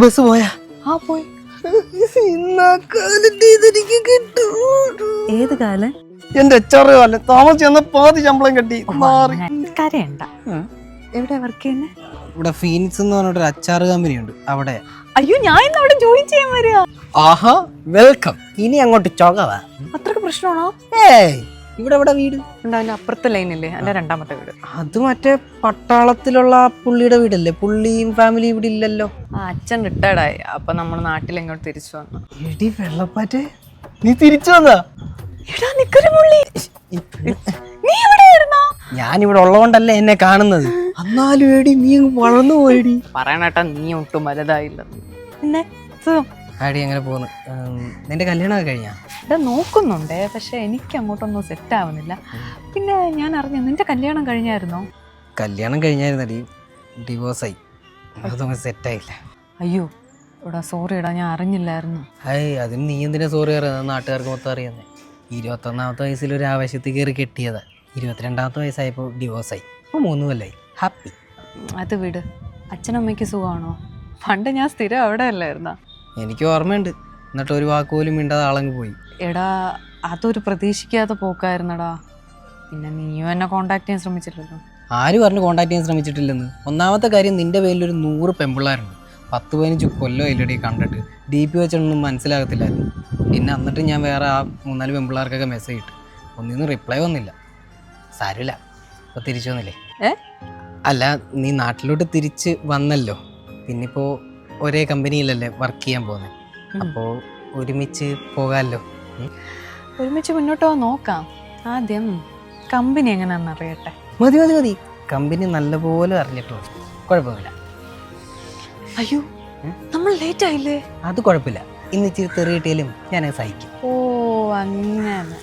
Bus പോയാ? ആ പോയി. ഏത് കാലം? എന്റെ HR കാലം താമസിച്ച് പാതി ശമ്പളം കെട്ടി മാറി. കരയണ്ട. എവിടെ വർക്ക് ചെയ്യുന്നേ? ഇവിടെ ഫീനിക്സ് എന്ന് പറഞ്ഞൊരു അച്ചാർ കമ്പനി ഉണ്ട് അവിടെ. അയ്യോ, ഞാൻ ഇന്ന് അവിടെ ജോയിൻ ചെയ്യാൻ വരിക. ആഹാ, വെൽക്കം. ഇനി അങ്ങോട്ട് ചൊകവാ. അത്രക്ക് പ്രശ്നമാണോ? ഏയ്, ഇവിടെ വീട് ഉണ്ടാവില്ല. അപ്പുറത്തെ ലൈനില്ലേ എന്റെ രണ്ടാമത്തെ വീട്. അത് മറ്റേ പട്ടാളത്തിലുള്ള പുള്ളിയുടെ വീടല്ലേ? പുള്ളിയും ഫാമിലി ഇവിടെ ഇല്ലല്ലോ. ആ അച്ഛൻ റിട്ടയർഡായി. അപ്പൊ നമ്മൾ നാട്ടിൽ ഇങ്ങോട്ട് തിരിച്ചു വന്നു. എടി വെള്ളപ്പാറ്റേ, നീ തിരിച്ചു വന്നാ? എടാ നിക്കരു പുള്ളി, നീ എവിടെയായിരുന്നോ? ഞാനിവിടെ ഉള്ളതുകൊണ്ടല്ലേ എന്നെ കാണുന്നത്. എന്നാലും എടി നീ വളർന്നു പോയടി. പറയണേട്ടാ, നീ ഒട്ടും വലുതായില്ലെന്ന്. പിന്നെ ആടി എങ്ങനെ പോന്നു? നിന്റെ കല്യാണമൊക്കെ കഴിഞ്ഞാ? ഇവിടെ നോക്കുന്നുണ്ടേ, പക്ഷെ എനിക്ക് അങ്ങോട്ടൊന്നും സെറ്റ് ആവുന്നില്ല. പിന്നെ ഞാൻ അറിഞ്ഞു നിന്റെ കല്യാണം കഴിഞ്ഞായിരുന്നോ? കല്യാണം കഴിഞ്ഞായിരുന്നടി, ഡിവോഴ്സായി. അതൊന്നും സെറ്റായില്ല. അയ്യോ ഇവിടെ സോറി ഇടാ, ഞാൻ അറിഞ്ഞില്ലായിരുന്നു. അതിന് നീ എന്തിനാ സോറി അറിയാം? നാട്ടുകാർക്ക് മൊത്തം അറിയാന്നേ. 21ാമത്തെ വയസ്സിൽ ഒരു ആവശ്യത്തിൽ കയറി കെട്ടിയതാ. 22ാമത്തെ വയസ്സായപ്പോൾ ഡിവോഴ്സായി. ഇപ്പോൾ 3 കൊല്ലായി. ഹാപ്പി. അത് വിട്. അച്ഛനമ്മയ്ക്ക് സുഖമാണോ? പണ്ട് ഞാൻ സ്ഥിരം അവിടെ അല്ലായിരുന്ന. എനിക്ക് ഓർമ്മയുണ്ട്. എന്നിട്ട് ഒരു വാക്ക് പോലും മിണ്ടാതെ ആളങ്ങ് പോയി. എടാ അതൊരു പ്രതീക്ഷിക്കാത്ത പോക്കായിരുന്നടാ. പിന്നെ നീയും എന്നെ കോണ്ടാക്ട് ചെയ്യാൻ ശ്രമിച്ചില്ലല്ലോ. ആര് പറഞ്ഞു കോണ്ടാക്ട് ചെയ്യാൻ ശ്രമിച്ചിട്ടില്ലെന്ന്? ഒന്നാമത്തെ കാര്യം, നിന്റെ പേരിലൊരു 100 പെമ്പിള്ളാരുണ്ട്. 10-15 കൊല്ലം അതിലടി കണ്ടിട്ട് DP വെച്ചൊന്നും മനസ്സിലാകത്തില്ലായിരുന്നു. പിന്നെ എന്നിട്ട് ഞാൻ വേറെ ആ 3-4 പെമ്പിള്ളാർക്കൊക്കെ മെസ്സേജ് ഇട്ട്. ഒന്നിന്നും റിപ്ലൈ വന്നില്ല. സാരമില്ല, ഇപ്പോൾ തിരിച്ചു വന്നില്ലേ? അല്ല, നീ നാട്ടിലോട്ട് തിരിച്ച് വന്നല്ലോ. പിന്നിപ്പോൾ ഒരേ കമ്പനിയിലല്ലേ വർക്ക് ചെയ്യാൻ പോകുന്നത്. അപ്പോൾ ഒരുമിച്ച് പോകാമല്ലോ. ഒരുമിച്ച് മുന്നോട്ട് പോകാൻ നോക്കാം. ആദ്യം കമ്പനി എങ്ങനെയാണെന്ന് അറിയട്ടെ. മതി. കമ്പനി നല്ലപോലെ അറിഞ്ഞിട്ടുള്ളൂ. കുഴപ്പമില്ല. അയ്യോ, നമ്മൾ ലേറ്റ് ആയില്ലേ? അത് കുഴപ്പമില്ല. ഇന്ന് ഇച്ചിരി തെറി കിട്ടിയാലും ഞാനത് സഹിക്കും. ഓ അങ്ങനെ.